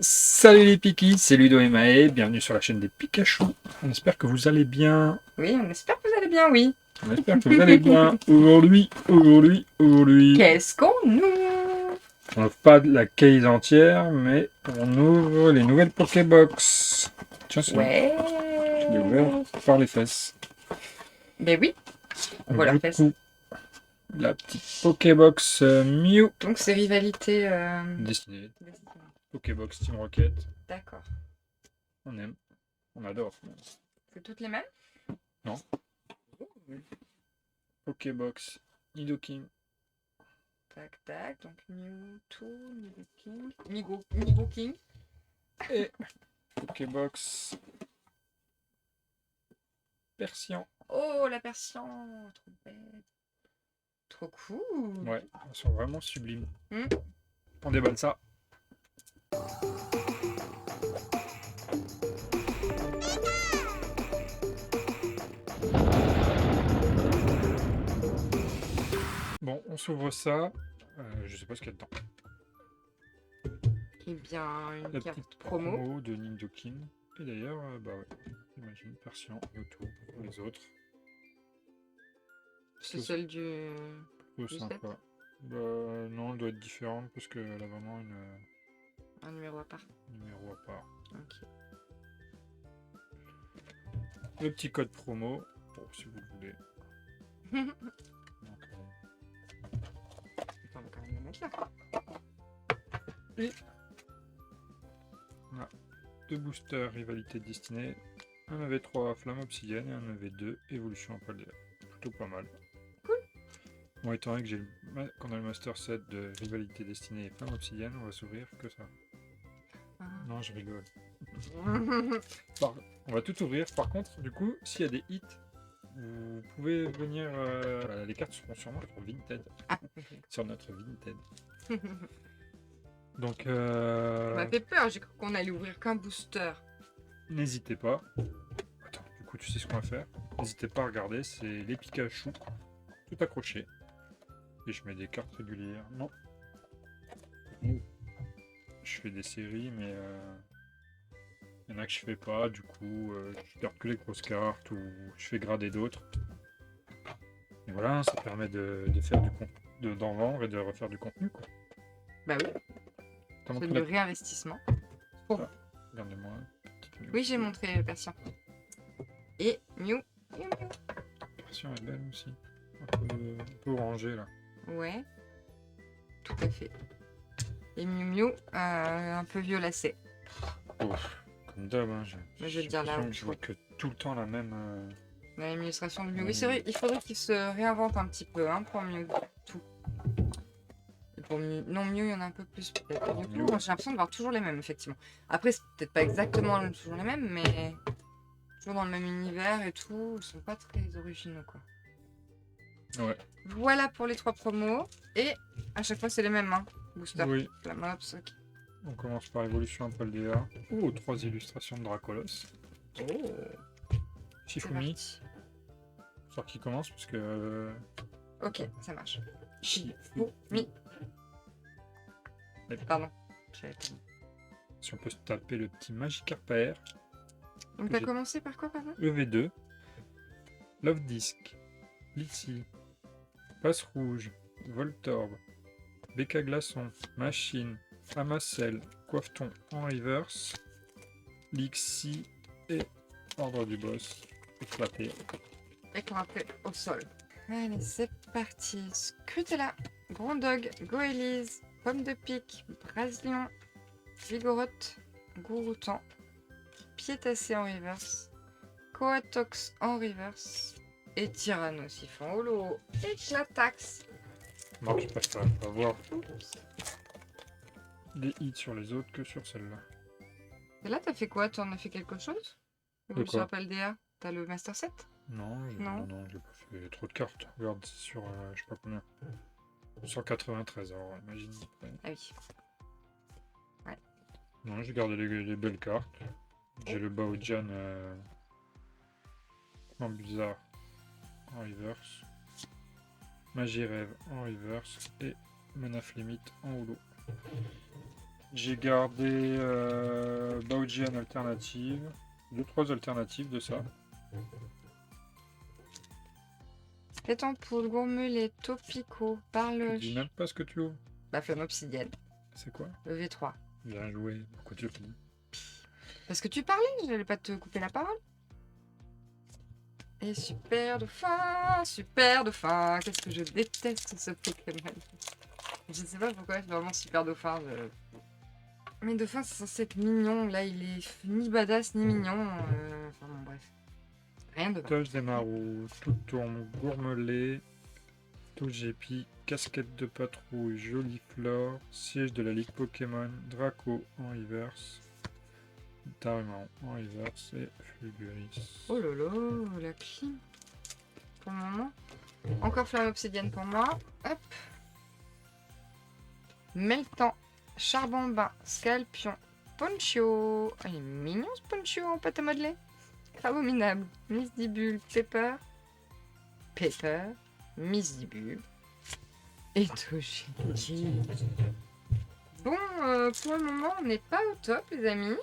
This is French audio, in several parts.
Salut les Pikis, c'est Ludo et Maë, bienvenue sur la chaîne des Pikachu. On espère que vous allez bien. Oui, on espère que vous allez bien, oui. On espère que vous allez bien. Aujourd'hui. Qu'est-ce qu'on ouvre? On n'ouvre pas la case entière, mais on ouvre les nouvelles Pokébox. Tiens, c'est bon, Ouais. je l'ai ouvert par les fesses. Ben oui, on voit Du leurs fesses. coup, la petite Pokébox Mew. Donc c'est rivalité. Destinée. Pokébox Team Rocket. D'accord. On aime, on adore. C'est toutes les mêmes? Non. Pokébox Nidoking. Tac, tac. Donc Mewtwo, Nidoking. Nigo King. Et Pokébox Persian. Oh, la Persian. Trop bête. Trop cool. Ouais, elles sont vraiment sublimes. Hmm. On déballe ça. Bon, on s'ouvre ça. Je sais pas ce qu'il y a dedans. Eh bien, une La carte petite promo. promo de Nidoking. Et d'ailleurs, bah ouais, j'imagine Persian, Mewtwo pour les autres. C'est Tout- celle du Tout du sympa. set. Bah non, elle doit être différente parce qu'elle a vraiment Un numéro à part. numéro à part. Ok. Le petit code promo, bon, si vous le voulez. Donc, On va quand même le mettre là. deux boosters rivalité destinée, un EV3 flamme obsidienne et un EV2 évolution Paldea. Plutôt pas mal. Cool. Bon, étant donné que qu'on a le master set de rivalité destinée et flamme obsidienne, on va s'ouvrir que ça. Ah. Non, je rigole. On va tout ouvrir. Par contre, du coup, s'il y a des hits, vous pouvez venir. Voilà, les cartes seront sûrement sur Vinted. Ah. Sur notre Vinted. Donc, Ça m'a fait peur, j'ai cru qu'on allait ouvrir qu'un booster. n'hésitez pas. Attends, du coup, tu sais ce qu'on va faire. N'hésitez pas à regarder, c'est les Pikachu, tout accroché. Et je mets des cartes régulières. Non. Je fais des séries, mais il y en a que je fais pas. Du coup, je garde que les grosses cartes ou je fais grader d'autres. Et voilà, ça permet de faire du contenu, d'en vendre et de refaire du contenu, quoi. Bah oui, T'as c'est montré du la... réinvestissement. Regardez-moi. Petite Mew. Oui, j'ai montré Persian. Et Mew. Version est belle aussi. Un peu orangée là. Ouais, tout à fait. Et Mew, un peu violacé. Oh, comme d'hab, hein, Mais je vais te dire là l'impression où que je vois que tout le temps la même. L'administration de Mew. Oui, c'est vrai, il faudrait qu'il se réinvente un petit peu hein, pour Mew. Tout. Et pour Mew... Non, Mew, il y en a un peu plus peut-être. Du coup, Mew. j'ai l'impression de voir toujours les mêmes, effectivement. Après, c'est peut-être pas exactement toujours les mêmes, mais toujours dans le même univers et tout. Ils sont pas très originaux, quoi. Ouais. Voilà pour les 3 promos. Et à chaque fois, c'est les mêmes, hein. Booster. Oui. Flamops, ok. On commence par Evolution Paldea. Oh, 3 illustrations de Dracolos. Oh, c'est Shifumi. parti. Sur qui commence parce que. Ok, ça marche. Shifumi. Pardon. Si on peut se taper le petit Magikarp Air. Donc t'as commencé par quoi, pardon? EV2. Love Disc. Litsi. Passe Rouge. Voltorb. Becca Glaçon. Machine. Amacel. Coiffeton en reverse. Lixi. Et Ordre du Boss. Éclaté. Éclaté au sol. Allez, c'est parti. Scrutella, Grondog, Goélise, Pomme de Pique, Brasilion, Vigoroth, Gouroutan, Piétassé en reverse, Coatox en reverse et Tyrannosifon holo. Éclatax. Moi, je préfère avoir des hits sur les autres que sur celle-là. Et là, t'as fait quoi? T'en as fait quelque chose? De Ou sur quoi? Paldea? T'as le Master Set? Non, Non. non, j'ai pas fait trop de cartes. Regarde, c'est sur, je sais pas combien. 193, alors imagine. Ah oui. Non, j'ai gardé les belles cartes. J'ai le Baojan en bizarre en reverse. Magie Rêve en reverse. Et Manaf Limit en holo. J'ai gardé Baoji en alternative. 2-3 alternatives de ça. Pétant pour le gourmelet, topico, Tu parle. dis même pas ce que tu ouvres. Bah, flamme obsidienne, C'est quoi? EV3. Bien joué. Pourquoi tu le dis? Parce que tu parlais, j'allais pas te couper la parole. Et super dauphin, super dauphin. Qu'est-ce que je déteste ce Pokémon. Je sais pas pourquoi, c'est vraiment super dauphin. Mais dauphin, c'est censé être mignon. Là, il est ni badass ni mignon. Enfin bon, bref. Rien de mal. Toge des marauds, tout tourne, gourmelet, Togepi, casquette de patrouille, Joliflore, siège de la Ligue Pokémon, Draco en reverse, Darumon en reverse et Fulguris. Oh là là, la clim. Pour le moment. Encore flamme obsidienne pour moi. Hop. Meltan, charbon bain, scalpion, poncho. Ah, il est mignon ce poncho en pâte à modeler. Abominable. Misdibule, pepper. Pepper. Misdibule. Et Togepi. Bon, pour le moment, on n'est pas au top, les amis.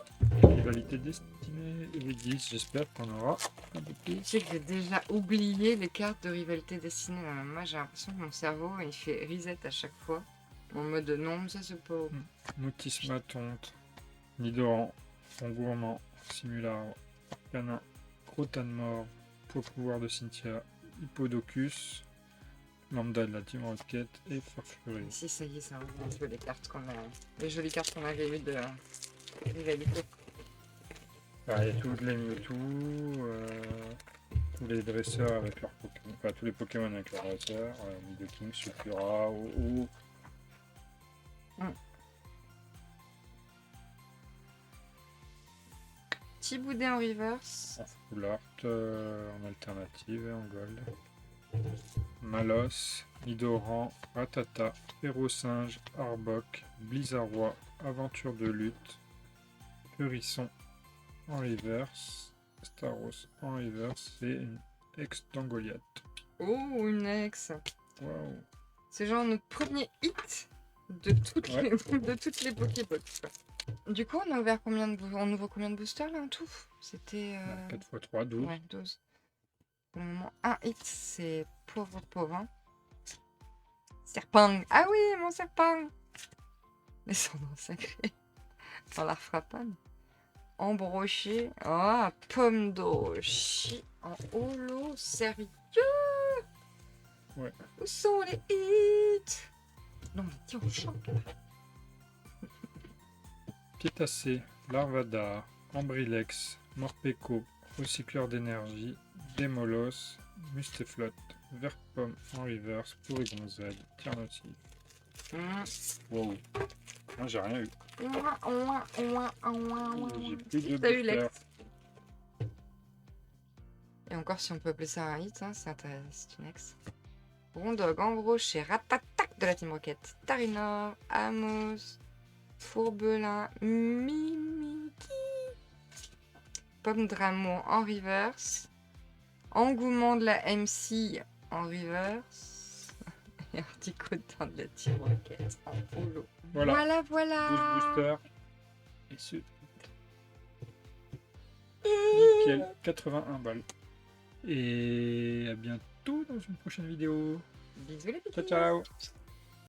Rivalité destinée et 10, j'espère qu'on aura un peu Je plus. sais que j'ai déjà oublié les cartes de rivalité destinée. Moi, j'ai l'impression que mon cerveau, il fait reset à chaque fois. En mode non, ça c'est pas... Motisma tonte, Nidoran, Fond gourmand, Simulacre, Canin, Crotan mort, pour pouvoir de Cynthia, Hippodocus, Lambda de la Team Rocket et Farfury. Si, ça y est, ça revient un peu les cartes qu'on a... Les jolies cartes qu'on avait eues de rivalité. Il y a tous les Mewtwo, tous les dresseurs avec leurs Pokémon, enfin tous les Pokémon avec leurs dresseurs, Nidoking, Sulfura, ou Thiboudé en reverse. en full art, en alternative et en gold. Malos, Nidoran, Ratata, Hérosinge, Arbok, Blizzardroid, Aventure de lutte, Furisson en reverse, Staros en reverse et une ex-Tangoliath. Oh, une ex. Waouh! C'est genre notre premier hit de toutes Ouais. de toutes les Pokébox. Quoi. Du coup, on a ouvert combien de on ouvre combien de boosters là en tout? C'était 4 x 3, 12. ouais, 12. Pour le moment, un hit, c'est pauvre pauvre. Hein. Serpang. Ah oui, mon Serpang. Mais son nom sacré. On la refera pas. Mais... Embroché. Ah, pomme d'Oshi. En holo, sérieux? Ouais. Où sont les hits? Non, mais tiens, on chante. Piétacé, Larvada, Ambrilex, Morpeko, Recycleur d'énergie, Démolos, Musteflot, Verpomme en reverse, Porygon Z, Tiernotif. Wow. Moi j'ai rien eu. J'ai plus de T'as eu boosters. l'ex. Et encore, si on peut appeler ça un hit, hein, c'est une ex. Rondog, Embroché, Ratatac de la Team Rocket, Tarinor, Amos, Fourbelin, Mimiki, Pomme d'amour en reverse, Engouement de la MC en reverse, et Articotin de la Team Rocket en holo. Voilà. Voilà. 12 boosters. Et ce... Nickel, 81 balles. Et à bientôt dans une prochaine vidéo. Bisous les petits. Ciao ciao.